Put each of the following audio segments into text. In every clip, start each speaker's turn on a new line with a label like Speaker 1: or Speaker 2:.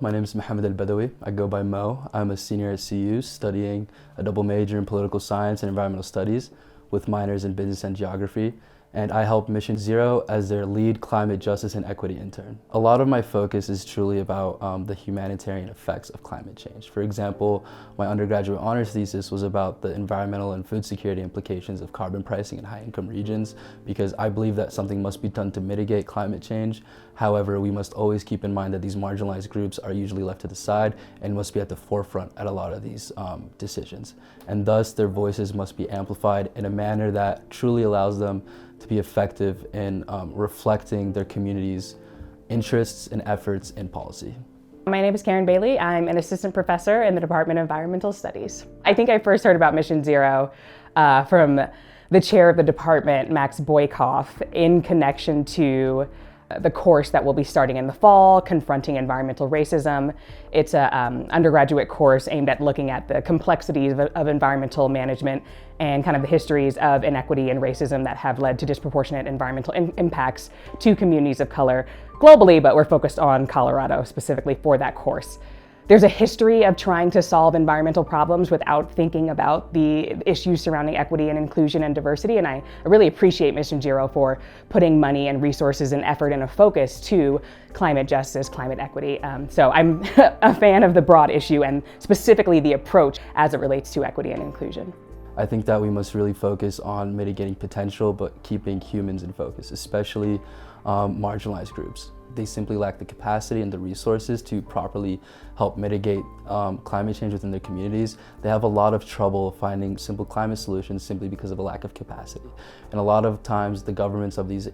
Speaker 1: My name is Mohammed Al-Badawi. I go by Mo. I'm a senior at CU studying a double major in political science and environmental studies with minors in business and geography. And I help Mission Zero as their lead climate justice and equity intern. A lot of my focus is truly about the humanitarian effects of climate change. For example, my undergraduate honors thesis was about the environmental and food security implications of carbon pricing in high-income regions, because I believe that something must be done to mitigate climate change. However, we must always keep in mind that these marginalized groups are usually left to the side and must be at the forefront at a lot of these decisions. And thus, their voices must be amplified in a manner that truly allows them to be effective in reflecting their community's interests and efforts in policy.
Speaker 2: My name is Karen Bailey. I'm an assistant professor in the Department of Environmental Studies. I think I first heard about Mission Zero from the chair of the department, Max Boykoff, in connection to the course that will be starting in the fall, Confronting Environmental Racism. It's an undergraduate course aimed at looking at the complexities of environmental management and kind of the histories of inequity and racism that have led to disproportionate environmental impacts to communities of color globally, but we're focused on Colorado specifically for that course. There's a history of trying to solve environmental problems without thinking about the issues surrounding equity and inclusion and diversity, and I really appreciate Mission Zero for putting money and resources and effort and a focus to climate justice, climate equity. So I'm a fan of the broad issue and specifically the approach as it relates to equity and inclusion.
Speaker 1: I think that we must really focus on mitigating potential, but keeping humans in focus, especially marginalized groups. They simply lack the capacity and the resources to properly help mitigate climate change within their communities. They have a lot of trouble finding simple climate solutions simply because of a lack of capacity. And a lot of times the governments of these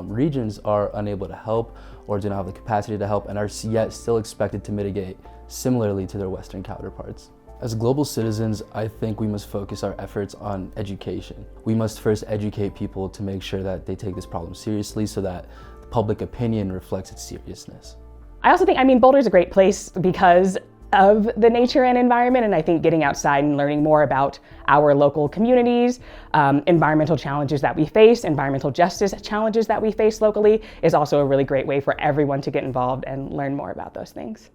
Speaker 1: regions are unable to help or do not have the capacity to help and are yet still expected to mitigate similarly to their Western counterparts. As global citizens, I think we must focus our efforts on education. We must first educate people to make sure that they take this problem seriously so that the public opinion reflects its seriousness.
Speaker 2: I also think, Boulder's a great place because of the nature and environment, and I think getting outside and learning more about our local communities, environmental challenges that we face, environmental justice challenges that we face locally is also a really great way for everyone to get involved and learn more about those things.